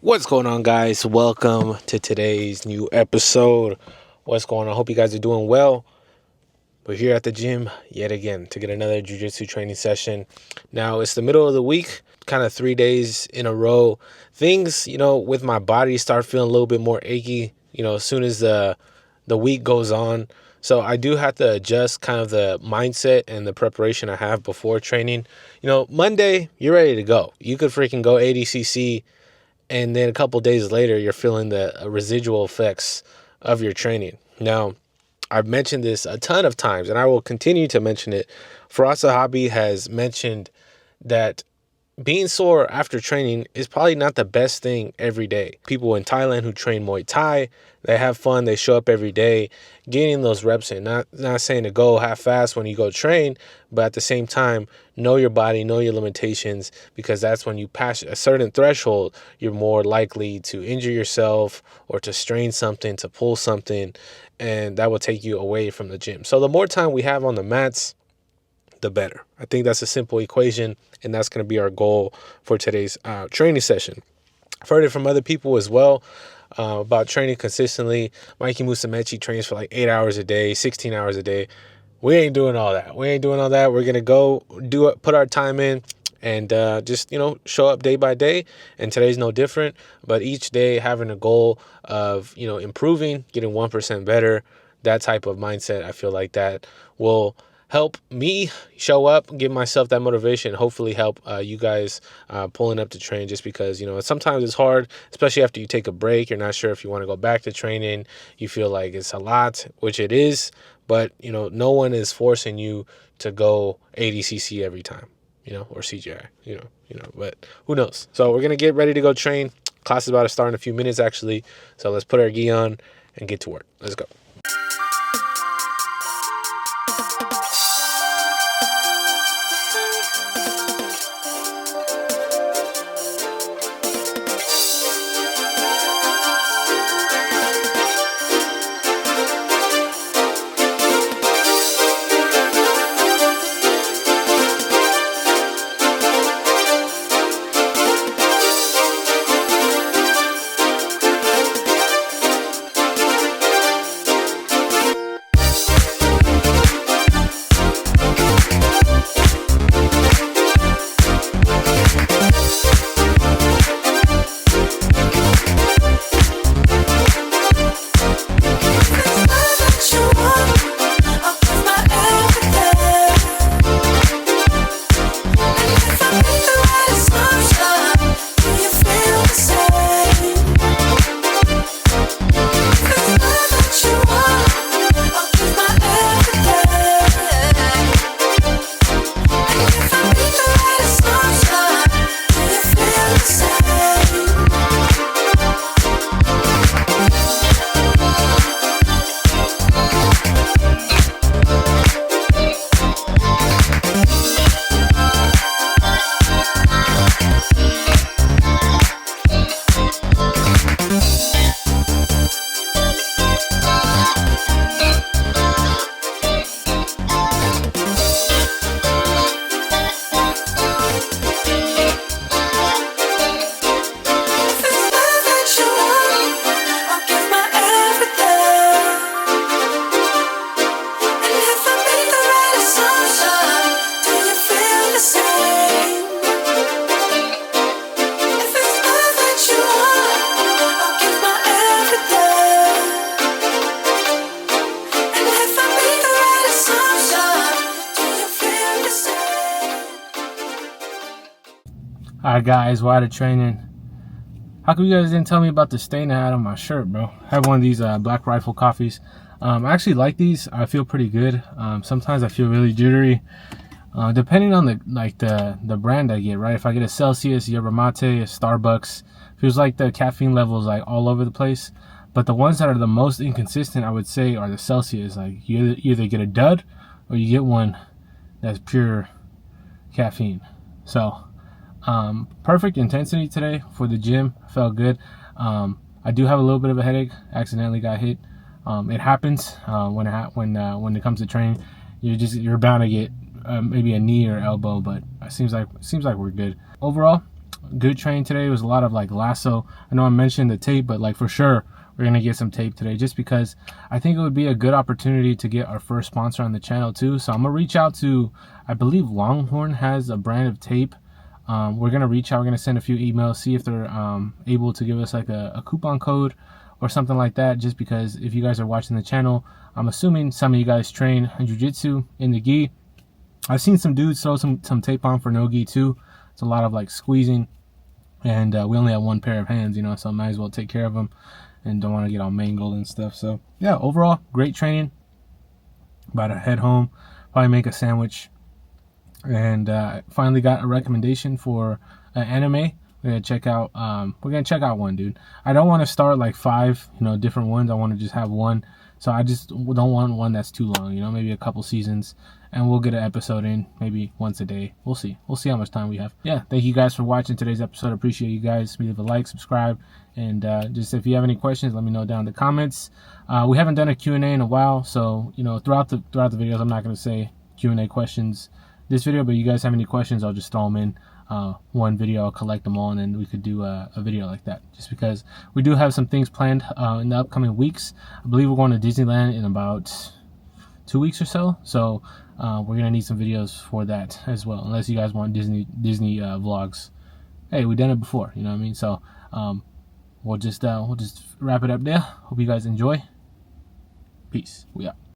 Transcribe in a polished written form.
What's going on, guys? Welcome to today's new episode. What's going on? I hope you guys are doing well. We're here at the gym yet again to get another jiu-jitsu training session. Now, it's the middle of the week, kind of 3 days in a row. Things, with my body start feeling a little bit more achy, as soon as the week goes on. So I do have to adjust kind of the mindset and the preparation I have before training. Monday, you're ready to go. You could freaking go ADCC, and then a couple days later, you're feeling the residual effects of your training. Now, I've mentioned this a ton of times, and I will continue to mention it. Faraz Sahabi has mentioned that being sore after training is probably not the best thing every day. People in Thailand who train Muay Thai, they have fun, they show up every day, getting those reps in. Not saying to go half-fast when you go train, but at the same time, know your body, know your limitations, because that's when you pass a certain threshold, you're more likely to injure yourself or to strain something, to pull something, and that will take you away from the gym. So the more time we have on the mats, the better. I think that's a simple equation, and that's going to be our goal for today's training session. I've heard it from other people as well about training consistently. Mikey Musumeci trains for like 8 hours a day, 16 hours a day. We ain't doing all that. We're going to go put our time in and just, show up day by day. And today's no different, but each day having a goal of, improving, getting 1% better, that type of mindset, I feel like that will help me show up, give myself that motivation, hopefully help you guys pulling up to train, just because, sometimes it's hard, especially after you take a break. You're not sure if you want to go back to training. You feel like it's a lot, which it is, but, no one is forcing you to go ADCC every time, or CGI, but who knows? So we're going to get ready to go train. Class is about to start in a few minutes, actually. So let's put our gi on and get to work. Let's go. Alright, guys, we're out of training. How come you guys didn't tell me about the stain I had on my shirt, bro? I have one of these Black Rifle coffees. I actually like these. I feel pretty good. Sometimes I feel really jittery, depending on the brand I get, right? If I get a Celsius, Yerba Mate, a Starbucks, feels like the caffeine level is like all over the place. But the ones that are the most inconsistent, I would say, are the Celsius. Like, you either get a dud or you get one that's pure caffeine. So perfect intensity today for the gym. Felt good. I do have a little bit of a headache. Accidentally got hit. It happens when it comes to training. You're bound to get maybe a knee or elbow, but it seems like we're good overall. Good training today. It was a lot of like lasso. I know I mentioned the tape, but like for sure we're gonna get some tape today, just because I think it would be a good opportunity to get our first sponsor on the channel too. So I'm gonna reach out to, I believe Longhorn has a brand of tape. We're gonna reach out. We're gonna send a few emails, see if they're able to give us like a coupon code or something like that. Just because if you guys are watching the channel, I'm assuming some of you guys train jiu-jitsu in the gi. I've seen some dudes throw some tape on for no gi too. It's a lot of like squeezing, and we only have one pair of hands, you know, so I might as well take care of them and don't want to get all mangled and stuff. So yeah, overall great training. About to head home, probably make a sandwich, and finally got a recommendation for an anime. We're gonna check out one, dude. I don't want to start like 5 different ones. I want to just have one. So I just don't want one that's too long, maybe a couple seasons, and we'll get an episode in maybe once a day. We'll see how much time we have. Yeah, thank you guys for watching today's episode. I appreciate you guys. Leave a like, subscribe, and just if you have any questions, let me know down in the comments. We haven't done a Q&A in a while, so throughout the videos I'm not going to say Q&A questions this video, but you guys have any questions, I'll just throw them in one video. I'll collect them all, and then we could do a video like that, just because we do have some things planned in the upcoming weeks. I believe we're going to Disneyland in about 2 weeks or so, so we're gonna need some videos for that as well, unless you guys want Disney vlogs. Hey, we've done it before, you know what I mean? So we'll just wrap it up there. Hope you guys enjoy. Peace. We out.